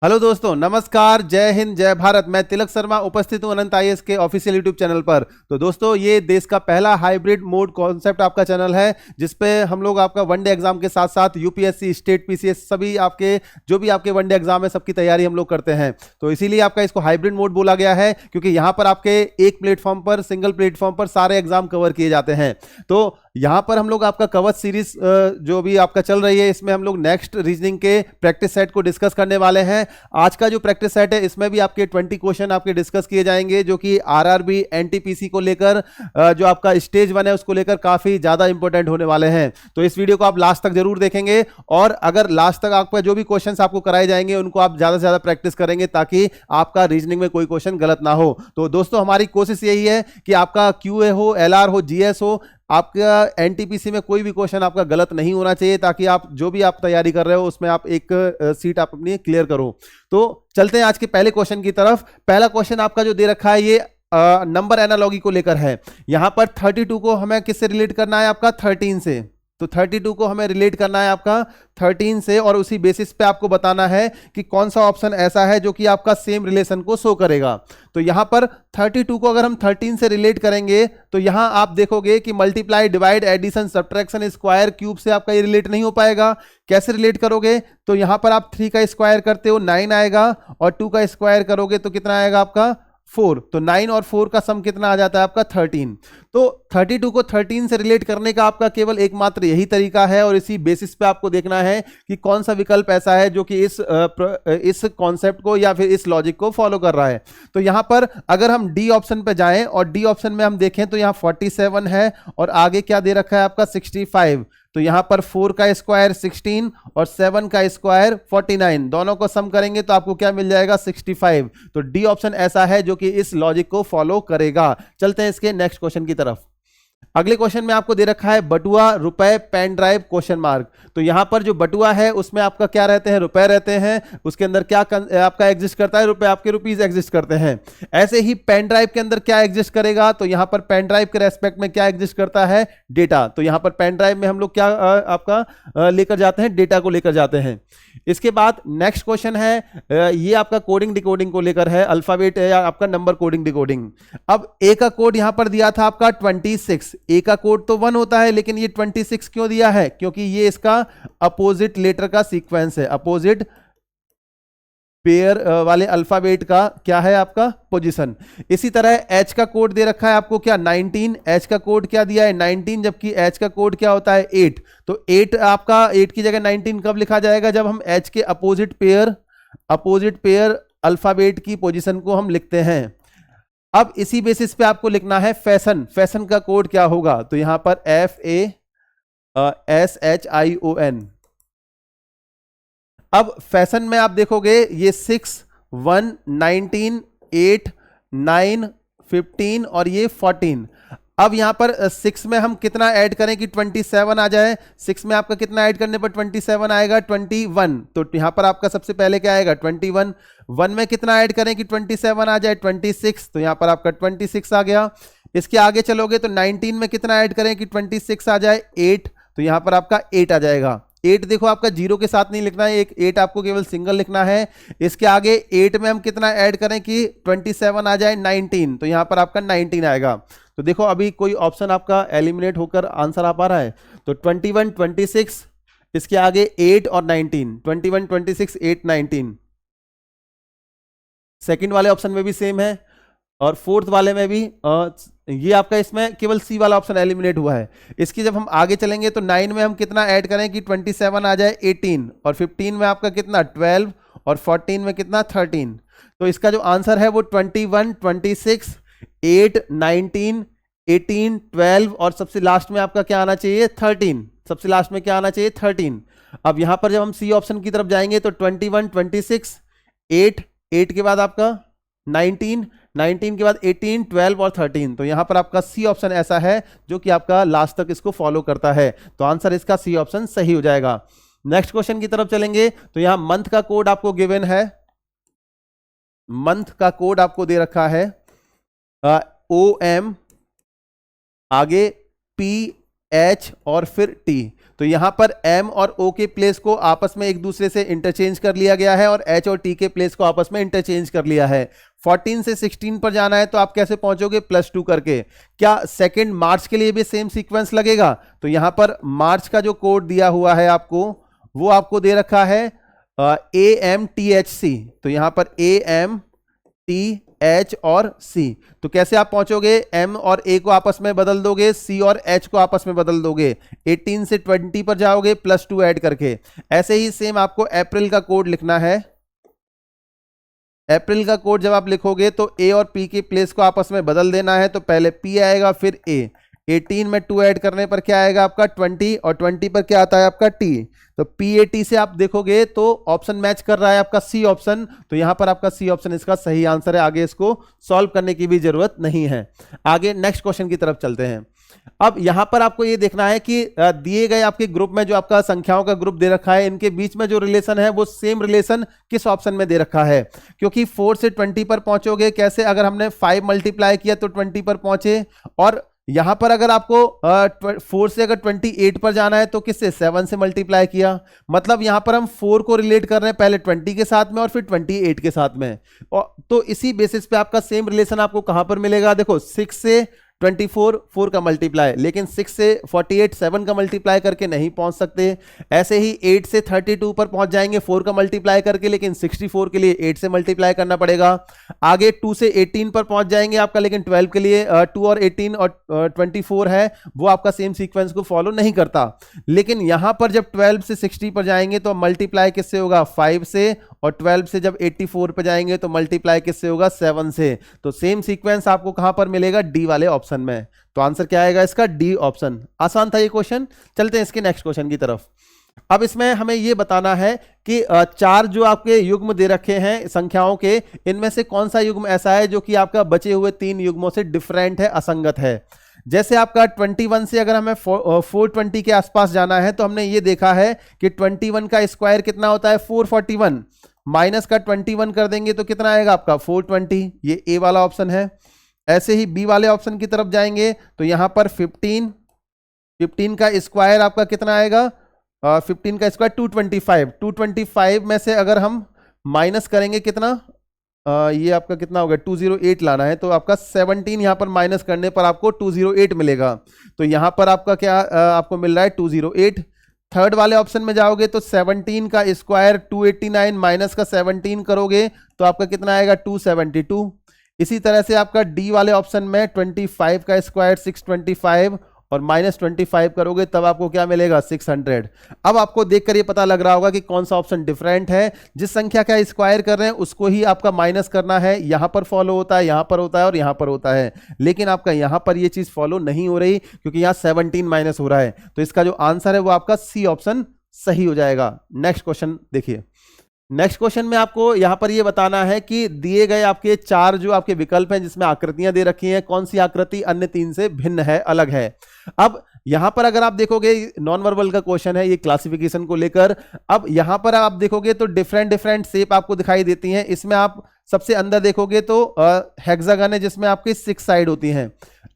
Hello दोस्तों, नमस्कार, जय हिंद, जय भारत। मैं तिलक शर्मा उपस्थित हूं अनंत आईएएस के ऑफिशियल यूट्यूब चैनल पर। तो दोस्तों, ये देश का पहला हाइब्रिड मोड कॉन्सेप्ट आपका चैनल है, जिसपे हम लोग आपका वनडे एग्जाम के साथ साथ यूपीएससी, स्टेट पीसीएस, सभी आपके जो भी आपके वनडे एग्जाम है सबकी तैयारी हम लोग करते हैं। तो इसीलिए आपका इसको हाइब्रिड मोड बोला गया है, क्योंकि यहाँ पर आपके एक प्लेटफॉर्म पर, सिंगल प्लेटफॉर्म पर सारे एग्जाम कवर किए जाते हैं। तो यहाँ पर हम लोग आपका कवच सीरीज जो भी आपका चल रही है, इसमें हम लोग नेक्स्ट रीजनिंग के प्रैक्टिस सेट को डिस्कस करने वाले हैं। आज का जो प्रैक्टिस सेट है, इसमें भी आपके 20 क्वेश्चन आपके डिस्कस किए जाएंगे, जो कि आरआरबी, एनटीपीसी को लेकर, जो आपका स्टेज 1 है उसको लेकर काफी ज्यादा इंपॉर्टेंट होने वाले हैं। तो इस वीडियो को आप लास्ट तक जरूर देखेंगे, और अगर लास्ट तक आपका जो भी क्वेश्चन आपको कराए जाएंगे उनको आप ज्यादा से ज्यादा प्रैक्टिस करेंगे, ताकि आपका रीजनिंग में कोई क्वेश्चन गलत ना हो। तो दोस्तों, हमारी कोशिश यही है कि आपका क्यूए हो, एलआर हो, जीएस हो, आपका एनटीपीसी में कोई भी क्वेश्चन आपका गलत नहीं होना चाहिए, ताकि आप जो भी आप तैयारी कर रहे हो उसमें आप एक सीट आप अपनी क्लियर करो। तो चलते हैं आज के पहले क्वेश्चन की तरफ। पहला क्वेश्चन आपका जो दे रखा है, ये नंबर एनालॉजी को लेकर है। यहां पर 32 को हमें किससे रिलेट करना है? आपका 13 से। तो 32 को हमें रिलेट करना है आपका 13 से, और उसी बेसिस पे आपको बताना है कि कौन सा ऑप्शन ऐसा है जो कि आपका सेम रिलेशन को शो करेगा। तो यहां पर 32 को अगर हम 13 से रिलेट करेंगे, तो यहां आप देखोगे कि multiply, divide, addition, subtraction, square, cube से आपका ये रिलेट नहीं हो पाएगा। कैसे रिलेट करोगे? तो यहां पर आप 3 का स्क्वायर करते हो 9 आएगा, और 2 का स्क्वायर करोगे तो कितना आएगा आपका 4। तो 9 और 4 का सम कितना आ जाता है आपका 13। तो 32 को 13 से रिलेट करने का आपका केवल एकमात्र यही तरीका है, और इसी बेसिस पे आपको देखना है कि कौन सा विकल्प ऐसा है जो कि इस कॉन्सेप्ट को या फिर इस लॉजिक को फॉलो कर रहा है। तो यहां पर अगर हम डी ऑप्शन पे जाएं और डी ऑप्शन में हम देखें, तो यहां 47 है, और आगे क्या दे रखा है आपका 65। तो यहां पर 4 का स्क्वायर 16 और 7 का स्क्वायर 49, दोनों को सम करेंगे तो आपको क्या मिल जाएगा 65। तो डी ऑप्शन ऐसा है जो कि इस लॉजिक को फॉलो करेगा। चलते हैं इसके नेक्स्ट क्वेश्चन की तरफ। अगले क्वेश्चन में आपको दे रखा है बटुआ, रुपए, पेन ड्राइव, क्वेश्चन मार्क। तो यहां पर जो बटुआ है उसमें आपका क्या रहते हैं? रुपए रहते हैं। उसके अंदर क्या आपका एग्जिस्ट करता है? रुपए, आपके रुपीज एग्जिस्ट करते हैं। ऐसे ही पेन ड्राइव के अंदर क्या एग्जिस्ट करेगा? तो यहां पर पेन ड्राइव के रेस्पेक्ट में क्या एग्जिस्ट करता है? डेटा। तो यहां पर पेन ड्राइव में हम लोग क्या आपका लेकर जाते हैं? डेटा को लेकर जाते हैं। इसके बाद नेक्स्ट क्वेश्चन है, ये आपका कोडिंग डिकोडिंग को लेकर है, अल्फाबेट या आपका नंबर कोडिंग डिकोडिंग। अब ए का कोड यहां पर दिया था आपका 26। ए का कोड तो 1 होता है, लेकिन ये 26 क्यों दिया है? क्योंकि ये इसका अपोजिट लेटर का सीक्वेंस है, अपोजिट पेयर वाले अल्फाबेट का क्या है आपका पोजीशन। इसी तरह एच का कोड दे रखा है आपको क्या? 19। एच का कोड क्या दिया है? 19, जबकि एच का कोड क्या होता है? 8। तो 8 आपका 8 की जगह 19 कब लिखा जाएगा? जब हम एच के अपोजिट पेयर अल्फाबेट की पोजीशन को हम लिखते हैं। अब इसी बेसिस पे आपको लिखना है फैशन। फैशन का कोड क्या होगा? तो यहां पर FASHION। अब फैशन में आप देखोगे ये 6, 1, 19, 8, 9, 15 और ये 14। अब यहां पर 6 में हम कितना ऐड करें कि 27 आ जाए? 6 में आपका कितना ऐड करने पर 27 आएगा? 21। तो यहां पर आपका सबसे पहले क्या आएगा? 21। 1 में कितना ऐड करें कि 27 आ जाए? 26। तो यहां पर आपका 26 आ गया। इसके आगे चलोगे तो 19 में कितना ऐड करें कि 26 आ जाए? 8। तो यहां पर आपका 8 आ जाएगा। 8 देखो आपका जीरो के साथ नहीं लिखना है, एक 8 आपको केवल सिंगल लिखना है। इसके आगे 8 में हम कितना ऐड करें कि 27 आ जाए? 19। तो यहां पर आपका 19 आएगा। तो देखो अभी कोई ऑप्शन आपका एलिमिनेट होकर आंसर आ पा रहा है? तो 21, 26, इसके आगे 8 और 19, 21, 26, 8, 19। सेकंड वाले ऑप्शन में भी सेम है, और फोर्थ वाले में भी ये आपका इसमें केवल सी वाला ऑप्शन एलिमिनेट हुआ है। इसकी जब हम आगे चलेंगे तो 9 में हम कितना ऐड करें कि 27 आ जाए? 18। और 15 में आपका कितना? 12। और 14 में कितना? 13। तो इसका जो आंसर है वो 21, 26, 8, 19, 18, 12 और सबसे लास्ट में आपका क्या आना चाहिए? 13। सबसे लास्ट में क्या आना चाहिए? 13। अब यहां पर जब हम सी ऑप्शन की तरफ जाएंगे तो 21, 26, 8, 8 के बाद आपका 19, 19 के बाद 18, 12 और 13। तो यहां पर आपका सी ऑप्शन ऐसा है जो कि आपका लास्ट तक इसको फॉलो करता है। तो आंसर इसका सी ऑप्शन सही हो जाएगा। नेक्स्ट क्वेश्चन की तरफ चलेंगे तो यहां मंथ का कोड आपको गिवन है। मंथ का कोड आपको दे रखा है OM, आगे PH और फिर T। तो यहां पर M और O के प्लेस को आपस में एक दूसरे से इंटरचेंज कर लिया गया है और H और T के प्लेस को आपस में इंटरचेंज कर लिया है। 14 से 16 पर जाना है तो आप कैसे पहुंचोगे, +2 करके। क्या सेकेंड मार्च के लिए भी सेम सीक्वेंस लगेगा? तो यहां पर मार्च का जो कोड दिया हुआ है आपको, वो आपको दे रखा है AMTHC। तो यहां पर AMTH और C। तो कैसे आप पहुंचोगे, M और A को आपस में बदल दोगे, C और H को आपस में बदल दोगे, 18 से 20 पर जाओगे +2 ऐड करके। ऐसे ही सेम आपको अप्रैल का कोड लिखना है। अप्रैल का कोड जब आप लिखोगे तो A और P के प्लेस को आपस में बदल देना है। तो पहले P आएगा फिर A, 18 में 2 ऐड करने पर क्या आएगा आपका 20, और 20 पर क्या आता है आपका T। तो PAT से आप देखोगे तो ऑप्शन मैच कर रहा है आपका C ऑप्शन। तो यहां पर आपका C ऑप्शन इसका सही आंसर है। आगे इसको सॉल्व करने की भी जरूरत नहीं है। आगे नेक्स्ट क्वेश्चन की तरफ चलते हैं। अब यहां पर आपको ये देखना है कि दिए गए आपके ग्रुप में जो आपका संख्याओं का ग्रुप दे रखा है, इनके बीच में जो रिलेशन है वो सेम रिलेशन किस ऑप्शन में दे रखा है। क्योंकि 4 से 20 पर पहुंचोगे कैसे, अगर हमने 5 मल्टीप्लाई किया तो 20 पर पहुंचे, और यहां पर अगर आपको 4 से अगर 28 पर जाना है तो किससे, 7 से मल्टीप्लाई किया। मतलब यहां पर हम 4 को रिलेट कर रहे हैं पहले 20 के साथ में और फिर 28 के साथ में। और तो इसी बेसिस पे आपका सेम रिलेशन आपको कहां पर मिलेगा, देखो 6 से 24 4 का मल्टीप्लाई, लेकिन 6 से 48 7 का मल्टीप्लाई करके नहीं पहुंच सकते। ऐसे ही 8 से 32 पर पहुंच जाएंगे 4 का मल्टीप्लाई करके, लेकिन 64 के लिए 8 से मल्टीप्लाई करना पड़ेगा। आगे 2 से 18 पर पहुंच जाएंगे आपका, लेकिन 12 के लिए 2 और 18 और 24 है, वो आपका सेम सीक्वेंस को फॉलो नहीं करता। लेकिन यहां पर जब 12 से 60 पर जाएंगे तो मल्टीप्लाई किससे होगा, 5 से, और 12 से जब 84 पर जाएंगे तो मल्टीप्लाई किससे होगा, 7 से। तो सेम सीक्वेंस आपको कहां पर मिलेगा, डी वाले ऑप्शन में। तो आंसर क्या आएगा इसका, डी ऑप्शन। आसान था ये क्वेश्चन। चलते हैं इसके नेक्स्ट क्वेश्चन की तरफ। अब इसमें हमें यह बताना है कि 4 जो आपके युग्म दे रखे हैं संख्याओं के, इनमें से कौन सा युग्म ऐसा है जो कि आपका बचे हुए 3 युग्मों से डिफरेंट है, असंगत है। जैसे आपका 21 से अगर हमें 420 के आसपास जाना है तो हमने ये देखा है कि 21 का स्क्वायर कितना होता है, 441, माइनस का 21 कर देंगे तो कितना आएगा आपका 420। ये ए वाला ऑप्शन है। ऐसे ही बी वाले ऑप्शन की तरफ जाएंगे तो यहां पर 15 का स्क्वायर आपका कितना आएगा, 15 का स्क्वायर 225 में से अगर हम माइनस करेंगे कितना, ये आपका कितना होगा 208 लाना है, तो आपका 17 यहां पर माइनस करने पर आपको 208 मिलेगा। तो यहां पर आपका क्या आपको मिल रहा है 208। थर्ड वाले ऑप्शन में जाओगे तो 17 का स्क्वायर 289 माइनस का 17 करोगे तो आपका कितना आएगा 272। इसी तरह से आपका डी वाले ऑप्शन में 25 का स्क्वायर 625 और -25 करोगे तब आपको क्या मिलेगा 600। अब आपको देखकर ये पता लग रहा होगा कि कौन सा ऑप्शन डिफरेंट है। जिस संख्या का स्क्वायर कर रहे हैं उसको ही आपका माइनस करना है, यहां पर फॉलो होता है, यहां पर होता है और यहां पर होता है, लेकिन आपका यहां पर ये चीज फॉलो नहीं हो रही क्योंकि यहां 17 माइनस हो रहा है। तो इसका जो आंसर है वो आपका सी ऑप्शन सही हो जाएगा। नेक्स्ट क्वेश्चन देखिए। नेक्स्ट क्वेश्चन में आपको यहां पर यह बताना है कि दिए गए आपके 4 जो आपके विकल्प हैं जिसमें आकृतियां दे रखी हैं, कौन सी आकृति अन्य 3 से भिन्न है, अलग है। अब यहां पर अगर आप देखोगे नॉन वर्बल का क्वेश्चन है ये क्लासिफिकेशन को लेकर। अब यहां पर आप देखोगे तो डिफरेंट शेप आपको दिखाई देती हैं। इसमें आप सबसे अंदर देखोगे तो हेक्सागन है जिसमें आपकी 6 साइड होती हैं।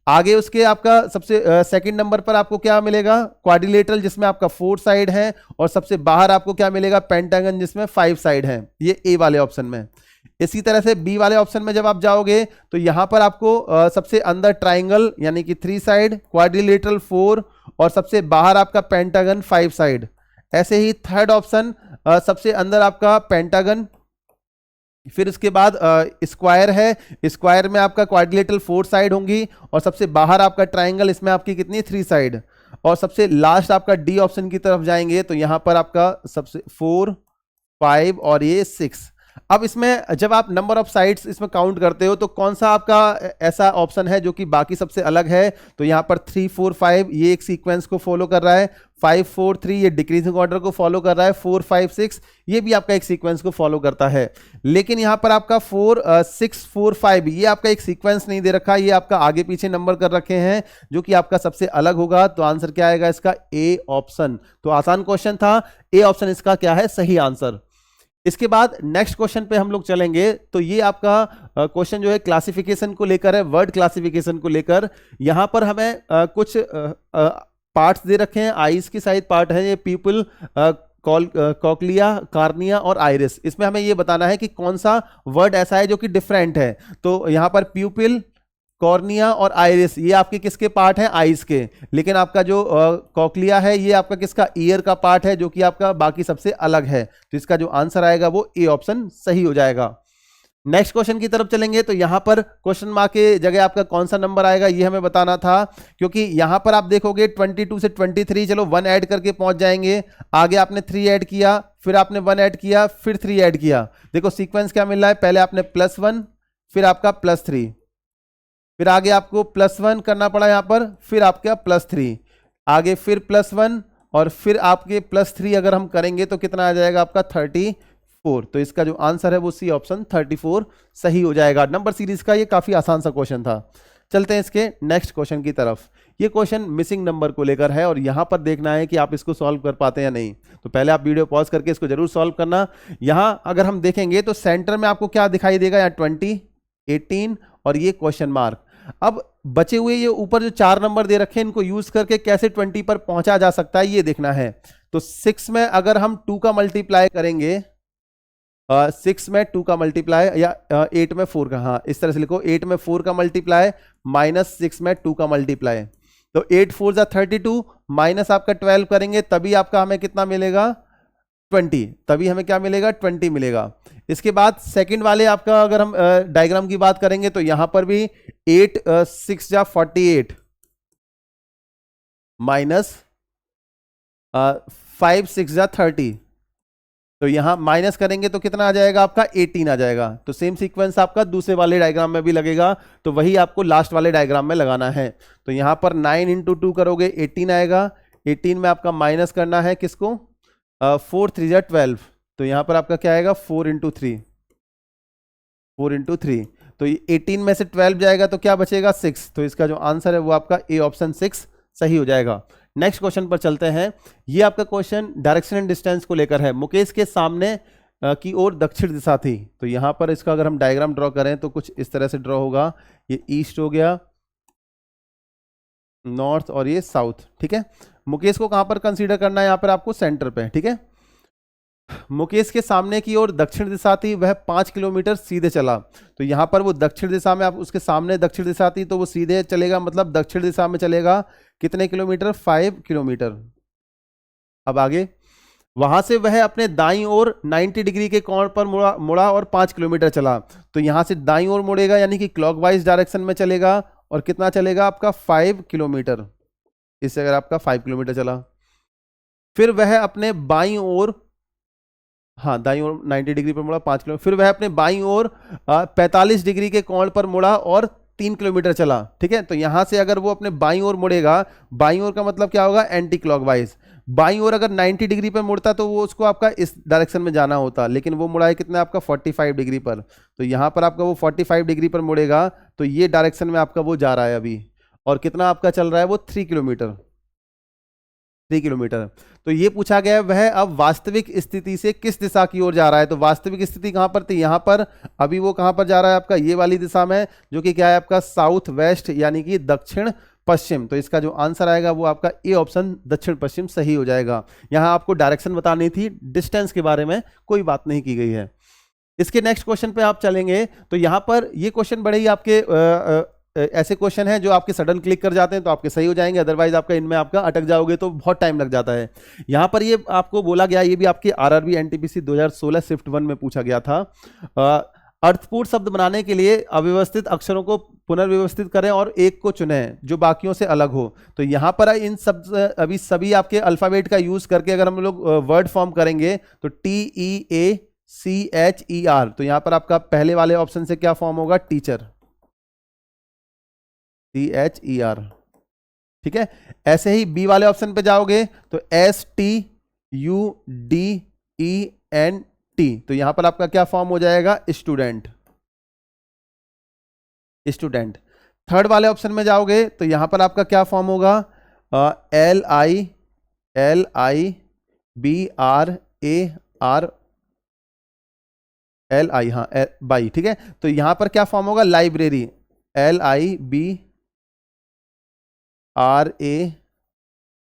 आगे उसके आपका सबसे सेकंड नंबर पर आपको क्या मिलेगा, क्वाड्रिलेटरल जिसमें आपका 4 साइड है, और सबसे बाहर आपको क्या मिलेगा, पेंटागन जिसमें 5 साइड है। ये ए वाले ऑप्शन में। इसी तरह से बी वाले ऑप्शन में जब आप जाओगे तो यहां पर आपको सबसे अंदर ट्राइंगल यानी कि 3 साइड, क्वाड्रिलेटरल 4 और सबसे बाहर आपका पेंटागन 5 साइड। ऐसे ही थर्ड ऑप्शन सबसे अंदर आपका पेंटागन, फिर इसके बाद स्क्वायर है, स्क्वायर में आपका क्वाड्रिलेटरल 4 साइड होंगी और सबसे बाहर आपका ट्राइंगल, इसमें आपकी कितनी 3 साइड, और सबसे लास्ट आपका डी ऑप्शन की तरफ जाएंगे तो यहां पर आपका सबसे 4 5 और ये 6। अब इसमें जब आप नंबर ऑफ साइड्स इसमें काउंट करते हो तो कौन सा आपका ऐसा ऑप्शन है जो कि बाकी सबसे अलग है। तो यहां पर 3 4 5 ये एक सीक्वेंस को फॉलो कर रहा है, 5 4 3 ये डिक्रीजिंग ऑर्डर को फॉलो कर रहा है, 4 5 6 ये भी आपका एक सीक्वेंस को फॉलो करता है। लेकिन यहां पर आपका 4 6 4 5 ये आपका एक सीक्वेंस नहीं दे रखा, ये आपका आगे पीछे नंबर कर रखे हैं जो कि आपका सबसे अलग होगा। तो आंसर क्या आएगा इसका, ए ऑप्शन। तो आसान क्वेश्चन था, ए ऑप्शन इसका क्या है सही आंसर। इसके बाद नेक्स्ट क्वेश्चन पे हम लोग चलेंगे। तो ये आपका क्वेश्चन जो है क्लासिफिकेशन को लेकर है, वर्ड क्लासिफिकेशन को लेकर। यहां पर हमें कुछ पार्ट्स दे रखे हैं, आईज की साइड पार्ट है ये पीपल, कॉकलिया, कार्निया और आइरिस। इसमें हमें ये बताना है कि कौन सा वर्ड ऐसा है जो कि डिफरेंट है। तो यहां पर प्यूपिल, कॉर्निया और आइरिस ये आपके किसके पार्ट हैं? आईज के। लेकिन आपका जो कॉकलिया है ये आपका किसका? ईयर का पार्ट है, जो कि आपका बाकी सबसे अलग है। तो इसका जो आंसर आएगा वो ए ऑप्शन सही हो जाएगा। नेक्स्ट क्वेश्चन की तरफ चलेंगे तो यहां पर क्वेश्चन मार्क के जगह आपका कौन सा नंबर आएगा ये हमें बताना था, क्योंकि यहां पर आप देखोगे 22 से 23, चलो 1 ऐड करके पहुंच जाएंगे। आगे आपने 3 ऐड किया, फिर आपने 1 ऐड किया, फिर 3 ऐड किया। देखो सीक्वेंस क्या मिल रहा है, पहले आपने +1, फिर आपका +3, फिर आगे आपको +1 करना पड़ा यहां पर, फिर आपका +3, आगे फिर +1 और फिर आपके +3 अगर हम करेंगे तो कितना आ जाएगा आपका 34। तो इसका जो आंसर है वो सी ऑप्शन 34 सही हो जाएगा। नंबर सीरीज का ये काफी आसान सा क्वेश्चन था। चलते हैं इसके नेक्स्ट क्वेश्चन की तरफ। ये क्वेश्चन मिसिंग नंबर को लेकर है और यहां पर देखना है कि आप इसको सॉल्व कर पाते हैं या नहीं। तो पहले आप वीडियो पॉज करके इसको जरूर सॉल्व करना। यहां अगर हम देखेंगे तो सेंटर में आपको क्या दिखाई देगा, यहाँ 20, 18 और ये क्वेश्चन मार्क। अब बचे हुए ये ऊपर जो 4 नंबर दे रखे हैं इनको यूज करके कैसे 20 पर पहुंचा जा सकता है ये देखना है। तो 6 में अगर हम 2 का मल्टीप्लाई करेंगे, 6 में 2 का मल्टीप्लाई या 8 में 4 का, हाँ इस तरह से लिखो, 8 में 4 का मल्टीप्लाई माइनस 6 में 2 का मल्टीप्लाई। तो 8 4 जा 32 माइनस आपका 12 करेंगे तभी आपका हमें कितना मिलेगा 20, तभी हमें क्या मिलेगा 20 मिलेगा। इसके बाद सेकंड वाले आपका अगर हम डायग्राम की बात करेंगे तो यहां पर भी 8 6 जा 48 माइनस 5 6 जा 30, तो यहां माइनस करेंगे तो कितना आ जाएगा आपका 18 आ जाएगा। तो सेम सीक्वेंस आपका दूसरे वाले डायग्राम में भी लगेगा, तो वही आपको लास्ट वाले डायग्राम में लगाना है। तो यहां पर 9 इंटू 2 करोगे 18 आएगा, 18 में आपका माइनस करना है किसको, 4 3 जा 12, तो यहां पर आपका क्या आएगा 4 इंटू 3, 4 इंटू 3, तो 18 में से 12 जाएगा तो क्या बचेगा 6। तो इसका जो आंसर है वो आपका ए ऑप्शन 6 सही हो जाएगा। नेक्स्ट क्वेश्चन पर चलते हैं। ये आपका क्वेश्चन डायरेक्शन एंड डिस्टेंस को लेकर है। मुकेश के सामने की ओर दक्षिण दिशा थी, तो यहां पर इसका अगर हम डायग्राम ड्रॉ करें तो कुछ इस तरह से ड्रॉ होगा। ये ईस्ट हो गया, नॉर्थ और ये साउथ, ठीक है। मुकेश को कहां पर कंसीडर करना है, यहां पर आपको सेंटर पे, ठीक है। मुकेश के सामने की ओर दक्षिण दिशा थी, वह 5 किलोमीटर सीधे चला। तो यहां पर वो दक्षिण दिशा में, आप उसके सामने दक्षिण दिशा थी तो वो सीधे चलेगा, मतलब दक्षिण दिशा में चलेगा कितने किलोमीटर, 5 किलोमीटर। अब आगे वहां से वह अपने दाईं ओर 90 डिग्री के कोण पर मुड़ा और 5 किलोमीटर चला। तो यहां से दाईं ओर मुड़ेगा यानी कि क्लॉकवाइज डायरेक्शन में चलेगा और कितना चलेगा आपका 5 किलोमीटर। इससे अगर आपका 5 किलोमीटर चला, फिर वह अपने बाईं ओर, हाँ दाईं ओर 90 डिग्री पर मुड़ा 5 किलोमीटर, फिर वह अपने बाईं ओर 45 डिग्री के कोण पर मुड़ा और 3 किलोमीटर चला, ठीक है। तो यहां से अगर वो अपने बाईं ओर मुड़ेगा, बाईं ओर का मतलब क्या होगा, एंटी क्लॉकवाइज। बाईं ओर अगर 90 डिग्री पर मुड़ता तो वो उसको आपका इस डायरेक्शन में जाना होता, लेकिन वो मुड़ा है कितना आपका 45 डिग्री पर। तो यहां पर आपका वो 45 डिग्री पर मुड़ेगा, तो ये डायरेक्शन में आपका वो जा रहा है अभी, और कितना आपका चल रहा है वो 3 किलोमीटर, 3 किलोमीटर। तो ये पूछा गया है वह अब वास्तविक स्थिति से किस दिशा की ओर जा रहा है। तो वास्तविक स्थिति कहां पर थी, यहां पर। अभी वो कहां पर जा रहा है आपका, ये वाली दिशा में, जो कि क्या है आपका साउथ वेस्ट यानी कि दक्षिण पश्चिम। तो इसका जो आंसर आएगा वो आपका ए ऑप्शन दक्षिण पश्चिम सही हो जाएगा। यहां आपको डायरेक्शन बतानी थी, डिस्टेंस के बारे में कोई बात नहीं की गई है। इसके नेक्स्ट क्वेश्चन पे आप चलेंगे तो यहां पर ये क्वेश्चन बड़े ही आपके ऐसे क्वेश्चन हैं जो आपके सडन क्लिक कर जाते हैं तो आपके सही हो जाएंगे, अदरवाइज आपका इनमें आपका अटक जाओगे तो बहुत टाइम लग जाता है। यहां पर ये आपको बोला गया, ये भी आपके आरआरबी एनटीपीसी 2016 शिफ्ट 1 में पूछा गया था। अर्थपूर्ण शब्द बनाने के लिए अव्यवस्थित अक्षरों को पुनर्व्यवस्थित करें और एक को चुनें जो बाकियों से अलग हो। तो यहां पर इन सब अभी सभी आपके अल्फाबेट का यूज करके अगर हम लोग वर्ड फॉर्म करेंगे तो TEACHER, तो यहां पर आपका पहले वाले ऑप्शन से क्या फॉर्म होगा, टीचर, THER, ठीक है। ऐसे ही बी वाले ऑप्शन पे जाओगे तो STUDENT, तो यहां पर आपका क्या फॉर्म हो जाएगा, स्टूडेंट, स्टूडेंट। थर्ड वाले ऑप्शन में जाओगे तो यहां पर आपका क्या फॉर्म होगा, LIBRAR, हाँ बाई, ठीक है। तो यहां पर क्या फॉर्म होगा, लाइब्रेरी, LIBRARY,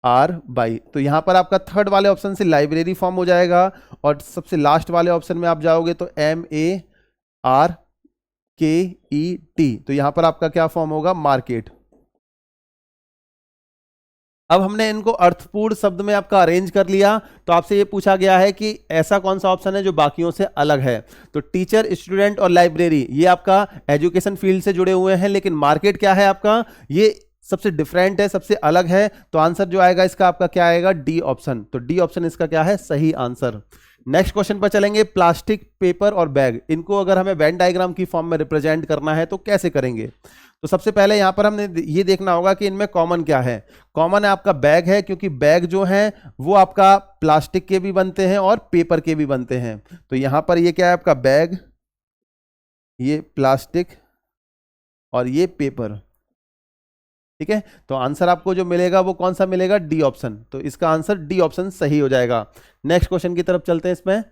R/, तो यहां पर आपका थर्ड वाले ऑप्शन से लाइब्रेरी फॉर्म हो जाएगा, और सबसे लास्ट वाले ऑप्शन में आप जाओगे तो MARKET, तो यहां पर आपका क्या फॉर्म होगा, मार्केट। अब हमने इनको अर्थपूर्ण शब्द में आपका अरेंज कर लिया, तो आपसे ये पूछा गया है कि ऐसा कौन सा ऑप्शन है जो बाकियों से अलग है। तो टीचर, स्टूडेंट और लाइब्रेरी ये आपका एजुकेशन फील्ड से जुड़े हुए हैं, लेकिन मार्केट क्या है आपका, ये सबसे डिफरेंट है, सबसे अलग है। तो आंसर जो आएगा इसका आपका क्या आएगा, डी ऑप्शन। तो डी ऑप्शन इसका क्या है, सही आंसर। नेक्स्ट क्वेश्चन पर चलेंगे। प्लास्टिक, पेपर और बैग, इनको अगर हमें वेन डायग्राम की फॉर्म में रिप्रेजेंट करना है तो कैसे करेंगे। तो सबसे पहले यहां पर हमने ये देखना होगा कि इनमें कॉमन क्या है। कॉमन है आपका बैग है, क्योंकि बैग जो है वो आपका प्लास्टिक के भी बनते हैं और पेपर के भी बनते हैं। तो यहां पर ये क्या है आपका बैग, ये प्लास्टिक और ये पेपर, ठीक है। तो आंसर आपको जो मिलेगा वो कौन सा मिलेगा, डी ऑप्शन। तो इसका आंसर डी ऑप्शन सही हो जाएगा। नेक्स्ट क्वेश्चन की तरफ चलते हैं। इसमें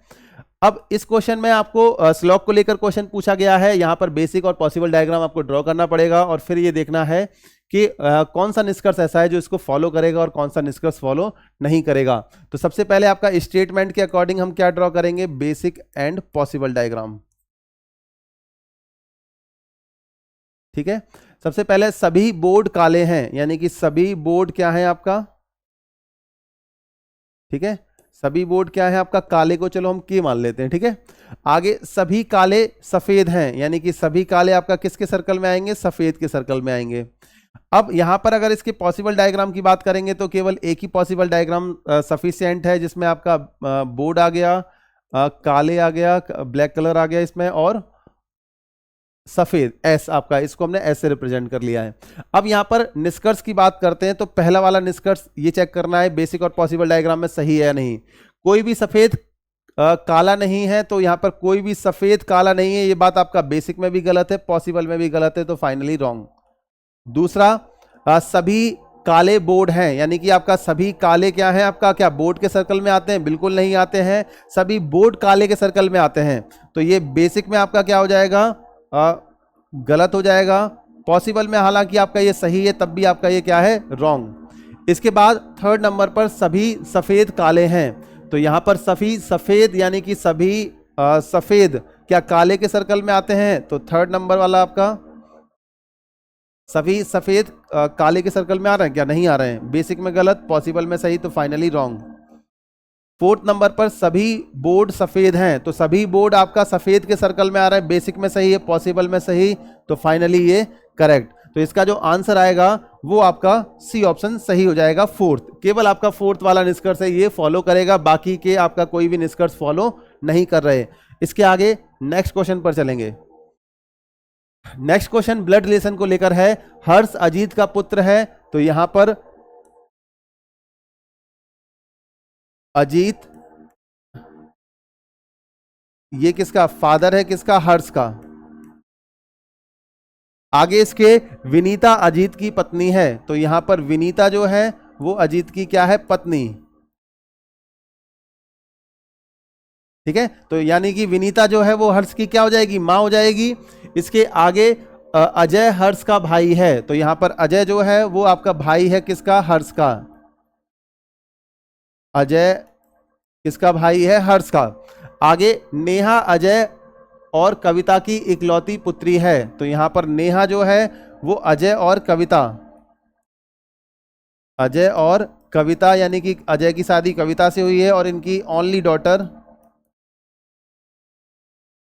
अब इस क्वेश्चन में आपको स्लॉक को लेकर क्वेश्चन पूछा गया है। यहां पर बेसिक और पॉसिबल डायग्राम आपको ड्रॉ करना पड़ेगा, और फिर ये देखना है कि कौन सा निष्कर्ष ऐसा है जो इसको फॉलो करेगा और कौन सा निष्कर्ष फॉलो नहीं करेगा। तो सबसे पहले आपका स्टेटमेंट के अकॉर्डिंग हम क्या ड्रॉ करेंगे, बेसिक एंड पॉसिबल डायग्राम, ठीक है। सबसे पहले सभी बोर्ड काले हैं, यानी कि सभी बोर्ड क्या है आपका, ठीक है। सभी बोर्ड क्या है आपका, काले को चलो हम के मान लेते हैं, ठीक है। आगे सभी काले सफेद हैं, यानी कि सभी काले आपका किसके सर्कल में आएंगे, सफेद के सर्कल में आएंगे। अब यहां पर अगर इसके पॉसिबल डायग्राम की बात करेंगे तो केवल एक ही पॉसिबल डायग्राम सफिशिएंट है, जिसमें आपका बोर्ड आ गया, काले आ गया, ब्लैक कलर आ गया इसमें, और सफेद एस आपका, इसको हमने एस से रिप्रेजेंट कर लिया है। अब यहां पर निष्कर्ष की बात करते हैं, तो पहला वाला निष्कर्ष ये चेक करना है बेसिक और पॉसिबल डायग्राम में सही है या नहीं। कोई भी सफेद काला नहीं है, तो यहां पर कोई भी सफेद काला नहीं है, ये बात आपका बेसिक में भी गलत है, पॉसिबल में भी गलत है, तो फाइनली रॉन्ग। दूसरा, सभी काले बोर्ड हैं, यानी कि आपका सभी काले क्या है आपका, क्या बोर्ड के सर्कल में आते हैं, बिल्कुल नहीं आते हैं। सभी बोर्ड काले के सर्कल में आते हैं, तो ये बेसिक में आपका क्या हो जाएगा, गलत हो जाएगा। पॉसिबल में हालांकि आपका ये सही है, तब भी आपका ये क्या है, रॉन्ग। इसके बाद थर्ड नंबर पर सभी सफेद काले हैं, तो यहां पर सभी सफेद यानी कि सभी सफेद क्या काले के सर्कल में आते हैं, तो थर्ड नंबर वाला आपका सभी सफेद काले के सर्कल में आ रहे हैं क्या, नहीं आ रहे हैं, बेसिक में गलत, पॉसिबल में सही, तो फाइनली रॉन्ग। फोर्थ नंबर पर सभी बोर्ड सफेद हैं, तो सभी बोर्ड आपका सफेद के सर्कल में आ रहा है, बेसिक में सही है, पॉसिबल में सही, तो फाइनली ये करेक्ट। तो इसका जो आंसर आएगा वो आपका सी ऑप्शन सही हो जाएगा, फोर्थ। केवल आपका फोर्थ वाला निष्कर्ष है ये फॉलो करेगा, बाकी के आपका कोई भी निष्कर्ष फॉलो नहीं कर रहे। इसके आगे नेक्स्ट क्वेश्चन पर चलेंगे। नेक्स्ट क्वेश्चन ब्लड रिलेशन को लेकर है। हर्ष अजीत का पुत्र है, तो यहां पर अजीत ये किसका फादर है, किसका, हर्ष का। आगे इसके विनीता अजीत की पत्नी है, तो यहां पर विनीता जो है वो अजीत की क्या है, पत्नी, ठीक है। तो यानी कि विनीता जो है वो हर्ष की क्या हो जाएगी, मां हो जाएगी। इसके आगे अजय हर्ष का भाई है, तो यहां पर अजय जो है वो आपका भाई है, किसका, हर्ष का। अजय किसका भाई है, हर्ष का। आगे नेहा अजय और कविता की इकलौती पुत्री है, तो यहां पर नेहा जो है वो अजय और कविता, अजय और कविता यानी कि अजय की शादी कविता से हुई है, और इनकी ओनली डॉटर,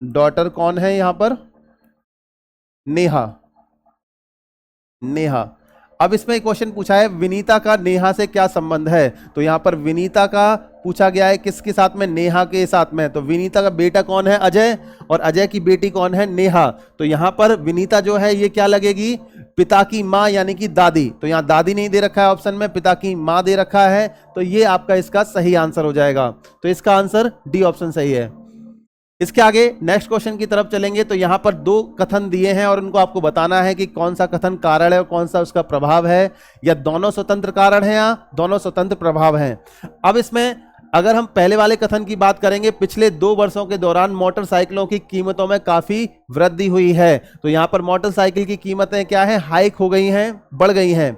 डॉटर कौन है यहां पर, नेहा, नेहा। अब इसमें क्वेश्चन पूछा है विनीता का नेहा से क्या संबंध है, तो यहां पर विनीता का पूछा गया है किसके साथ में, नेहा के साथ में। तो विनीता का बेटा कौन है, अजय, और अजय की बेटी कौन है, नेहा। तो यहां पर विनीता जो है ये क्या लगेगी, पिता की मां यानी कि दादी। तो यहां दादी नहीं दे रखा है ऑप्शन में, पिता की मां दे रखा है, तो ये आपका इसका सही आंसर हो जाएगा। तो इसका आंसर डी ऑप्शन सही है। इसके आगे नेक्स्ट क्वेश्चन की तरफ चलेंगे। तो यहां पर दो कथन दिए हैं और उनको आपको बताना है कि कौन सा कथन कारण है और कौन सा उसका प्रभाव है, या दोनों स्वतंत्र कारण है या दोनों स्वतंत्र प्रभाव हैं। अब इसमें अगर हम पहले वाले कथन की बात करेंगे, पिछले 2 वर्षों के दौरान मोटरसाइकिलों की कीमतों में काफी वृद्धि हुई है, तो यहां पर मोटरसाइकिल की कीमतें क्या है, हाइक हो गई हैं, बढ़ गई हैं।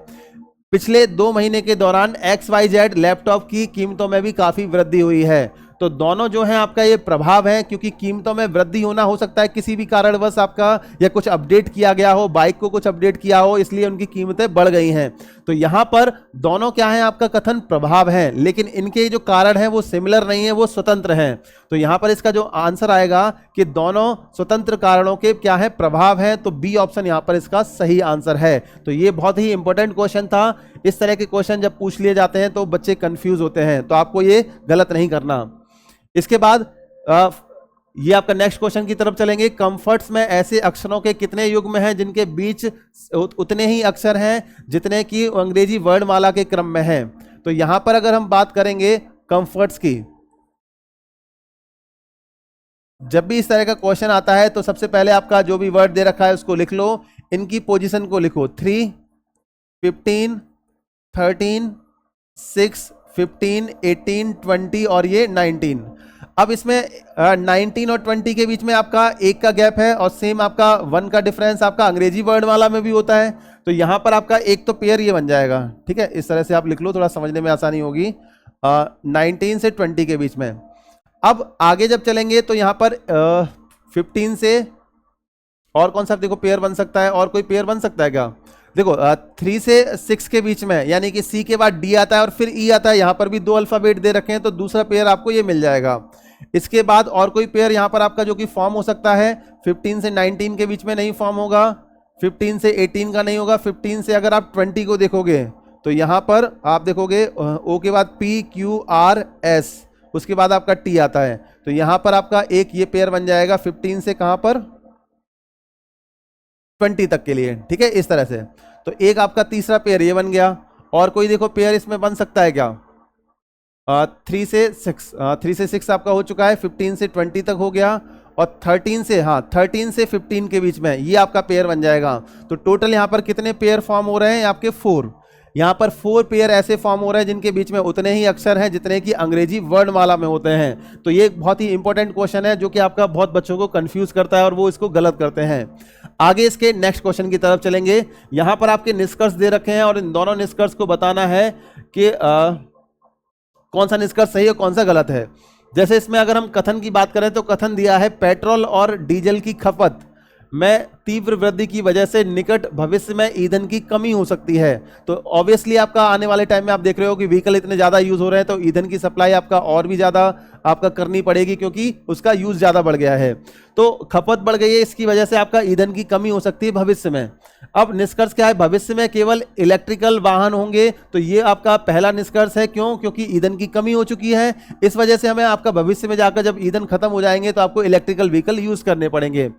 पिछले 2 महीने के दौरान XYZ लैपटॉप की कीमतों में भी काफी वृद्धि हुई है। तो दोनों जो है आपका ये प्रभाव है, क्योंकि कीमतों में वृद्धि होना हो सकता है किसी भी कारणवश आपका, या कुछ अपडेट किया गया हो, बाइक को कुछ अपडेट किया हो, इसलिए उनकी कीमतें बढ़ गई हैं। तो यहां पर दोनों क्या है, आपका कथन प्रभाव है, लेकिन इनके जो कारण है वो सिमिलर नहीं है, वो स्वतंत्र हैं। तो यहां पर इसका जो आंसर आएगा कि दोनों स्वतंत्र कारणों के क्या है, प्रभाव है। तो बी ऑप्शन यहां पर इसका सही आंसर है। तो ये बहुत ही इंपॉर्टेंट क्वेश्चन था। इस तरह के क्वेश्चन जब पूछ लिए जाते हैं तो बच्चे कंफ्यूज होते हैं, तो आपको ये गलत नहीं करना। इसके बाद ये आपका नेक्स्ट क्वेश्चन की तरफ चलेंगे। कंफर्ट्स में ऐसे अक्षरों के कितने युग्म हैं जिनके बीच उतने ही अक्षर हैं जितने कि अंग्रेजी वर्णमाला के क्रम में हैं। तो यहां पर अगर हम बात करेंगे कंफर्ट्स की, जब भी इस तरह का क्वेश्चन आता है तो सबसे पहले आपका जो भी वर्ड दे रखा है उसको लिख लो, इनकी पोजीशन को लिखो 3, 15, 13, 6, 15, 18, 20 और ये 19। अब इसमें 19 और 20 के बीच में आपका 1 का गैप है, और सेम आपका 1 का डिफरेंस आपका अंग्रेजी वर्णमाला में भी होता है। तो यहां पर आपका एक तो पेयर ये बन जाएगा, ठीक है, इस तरह से आप लिख लो, थोड़ा समझने में आसानी होगी। 19 से 20 के बीच में। अब आगे जब चलेंगे तो यहां पर 15 से और कौन सा देखो पेयर बन सकता है, और कोई पेयर बन सकता है क्या? देखो 3 से 6 के बीच में, यानी कि सी के बाद डी आता है और फिर ई आता है, यहां पर भी 2 अल्फाबेट दे रखे हैं, तो दूसरा पेयर आपको ये मिल जाएगा। इसके बाद और कोई पेयर यहां पर आपका जो कि फॉर्म हो सकता है, 15 से 19 के बीच में नहीं फॉर्म होगा, 15 से 18 का नहीं होगा, 15 से अगर आप 20 को देखोगे तो यहां पर आप देखोगे ओ के बाद पी क्यू आर एस, उसके बाद आपका टी आता है। तो यहां पर आपका एक ये पेयर बन जाएगा 15 से कहां पर 20 तक के लिए, ठीक है, इस तरह से। तो एक आपका तीसरा पेयर ये बन गया। और कोई देखो पेयर इसमें बन सकता है क्या? 3 से 6, 3 से 6 आपका हो चुका है, 15 से 20 तक हो गया, और 13 से 13 से 15 के बीच में ये आपका पेयर बन जाएगा। तो टोटल यहाँ पर कितने पेयर फॉर्म हो रहे हैं आपके? 4। यहाँ पर 4 पेयर ऐसे फॉर्म हो रहे हैं जिनके बीच में उतने ही अक्षर हैं जितने कि अंग्रेजी वर्णमाला में होते हैं। तो ये एक बहुत ही इंपॉर्टेंट क्वेश्चन है जो कि आपका बहुत बच्चों को कंफ्यूज करता है और वो इसको गलत करते हैं। आगे इसके नेक्स्ट क्वेश्चन की तरफ चलेंगे। यहाँ पर आपके निष्कर्ष दे रखे हैं और इन दोनों निष्कर्ष को बताना है कि कौन सा निष्कर्ष सही है कौन सा गलत है। जैसे इसमें अगर हम कथन की बात करें तो कथन दिया है पेट्रोल और डीजल की खपत में तीव्र वृद्धि की वजह से निकट भविष्य में ईंधन की कमी हो सकती है। तो ऑब्वियसली आपका आने वाले टाइम में आप देख रहे हो कि व्हीकल इतने ज़्यादा यूज हो रहे हैं, तो ईंधन की सप्लाई आपका और भी ज़्यादा आपका करनी पड़ेगी क्योंकि उसका यूज ज़्यादा बढ़ गया है। तो खपत बढ़ गई है, इसकी वजह से आपका ईंधन की कमी हो सकती है भविष्य में। अब निष्कर्ष क्या है? भविष्य में केवल इलेक्ट्रिकल वाहन होंगे। तो ये आपका पहला निष्कर्ष है। क्यों? क्योंकि ईंधन की कमी हो चुकी है, इस वजह से हमें आपका भविष्य में जाकर जब ईंधन खत्म हो जाएंगे तो आपको इलेक्ट्रिकल व्हीकल यूज करने पड़ेंगे।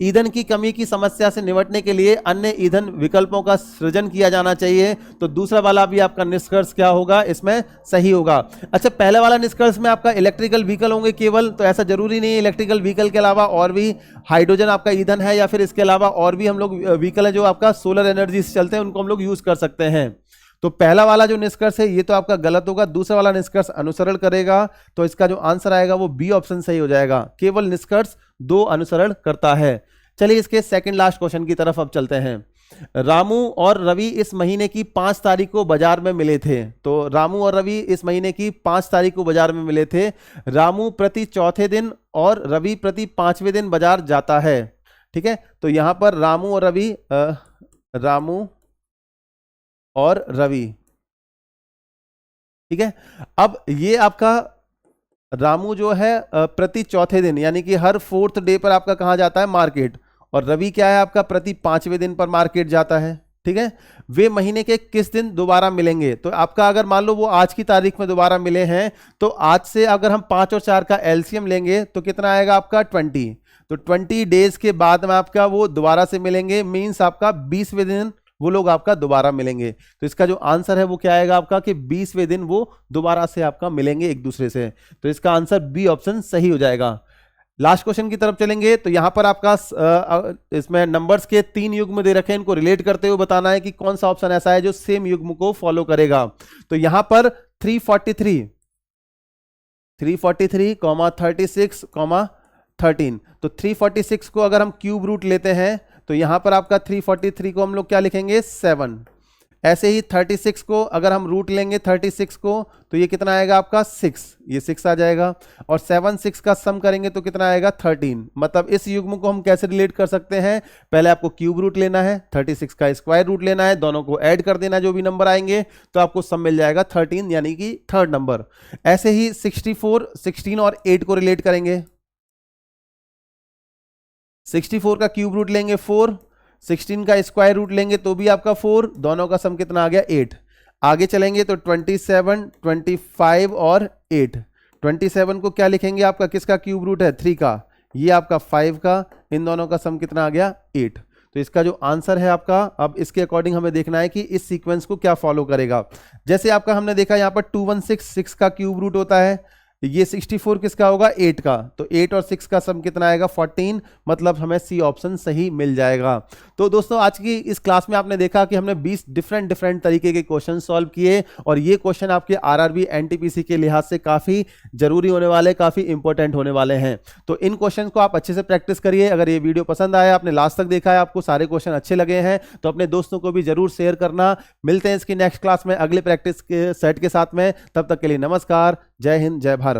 ईंधन की कमी की समस्या से निपटने के लिए अन्य ईंधन विकल्पों का सृजन किया जाना चाहिए। तो दूसरा वाला भी आपका निष्कर्ष क्या होगा? इसमें सही होगा। अच्छा, पहले वाला निष्कर्ष में आपका इलेक्ट्रिकल व्हीकल होंगे केवल, तो ऐसा जरूरी नहीं है। इलेक्ट्रिकल व्हीकल के अलावा और भी हाइड्रोजन आपका ईंधन है, या फिर इसके अलावा और भी हम लोग व्हीकल है जो आपका सोलर एनर्जी से चलते हैं, उनको हम लोग यूज कर सकते हैं। तो पहला वाला जो निष्कर्ष है ये तो आपका गलत होगा। दूसरा वाला निष्कर्ष अनुसरण करेगा, तो इसका जो आंसर आएगा वो बी ऑप्शन सही हो जाएगा। केवल निष्कर्ष 2 अनुसरण करता है। चलिए इसके सेकंड लास्ट क्वेश्चन की तरफ अब चलते हैं। रामू और रवि इस महीने की 5 तारीख को बाजार में मिले थे। तो रामू और रवि इस महीने की 5 तारीख को बाजार में मिले थे। रामू प्रति चौथे दिन और रवि प्रति 5वें दिन बाजार जाता है। ठीक है, तो यहां पर रामू और रवि, रामू और रवि, ठीक है। अब ये आपका रामू जो है प्रति चौथे दिन यानी कि हर 4th डे पर आपका कहाँ जाता है? मार्केट। और रवि क्या है आपका? प्रति 5वें दिन पर मार्केट जाता है। ठीक है, वे महीने के किस दिन दोबारा मिलेंगे? तो आपका अगर मान लो वो आज की तारीख में दोबारा मिले हैं, तो आज से अगर हम 5 और 4 का एलसीएम लेंगे तो कितना आएगा आपका? 20। तो 20 डेज के बाद में आपका वो दोबारा से मिलेंगे, मीन्स आपका 20वें दिन वो लोग आपका दोबारा मिलेंगे। तो इसका जो आंसर है वो क्या आएगा आपका? कि 20वें दिन वो दोबारा से आपका मिलेंगे एक दूसरे से। तो इसका आंसर बी ऑप्शन सही हो जाएगा। लास्ट क्वेश्चन की तरफ चलेंगे। तो यहां पर आपका इसमें नंबर्स के 3 युग्म दे रखे हैं, इनको रिलेट करते हुए बताना है कि कौन सा ऑप्शन ऐसा है जो सेम युग्म को फॉलो करेगा। तो यहां पर 343, 36, 13। तो 346 को अगर हम क्यूब रूट लेते हैं तो यहां पर आपका 343 को हम लोग क्या लिखेंगे? 7। ऐसे ही 36 को अगर हम रूट लेंगे 36 को तो ये कितना आएगा आपका 6, ये 6 आ जाएगा। और 7 6 का सम करेंगे तो कितना आएगा 13। मतलब इस युग्म को हम कैसे रिलेट कर सकते हैं, पहले आपको क्यूब रूट लेना है, 36 का स्क्वायर रूट लेना है, दोनों को ऐड कर देना, जो भी नंबर आएंगे तो आपको सम मिल जाएगा 13 यानी कि थर्ड नंबर। ऐसे ही 64, 16 और 8 को रिलेट करेंगे। 64 का क्यूब रूट लेंगे 4, 16 का स्क्वायर रूट लेंगे तो भी आपका 4, दोनों का सम कितना आ गया 8। आगे चलेंगे तो 27, 25 और 8। 27 को क्या लिखेंगे, आपका किसका क्यूब रूट है 3 का, ये आपका 5 का, इन दोनों का सम कितना आ गया 8। तो इसका जो आंसर है आपका, अब इसके अकॉर्डिंग हमें देखना है कि इस सीक्वेंस को क्या फॉलो करेगा। जैसे आपका हमने देखा यहाँ पर 216, 6 का क्यूब रूट होता है, ये 64 किसका होगा 8 का, तो 8 और 6 का सम कितना आएगा 14। मतलब हमें सी ऑप्शन सही मिल जाएगा। तो दोस्तों आज की इस क्लास में आपने देखा कि हमने 20 डिफरेंट तरीके के क्वेश्चन सॉल्व किए और ये क्वेश्चन आपके आरआरबी एनटीपीसी के लिहाज से काफी जरूरी होने वाले, काफी इंपॉर्टेंट होने वाले हैं। तो इन क्वेश्चन को आप अच्छे से प्रैक्टिस करिए। अगर ये वीडियो पसंद आया, आपने लास्ट तक देखा है, आपको सारे क्वेश्चन अच्छे लगे हैं तो अपने दोस्तों को भी जरूर शेयर करना। मिलते हैं इसकी नेक्स्ट क्लास में अगले प्रैक्टिस के सेट के साथ में, तब तक के लिए नमस्कार, जय हिंद, जय भारत।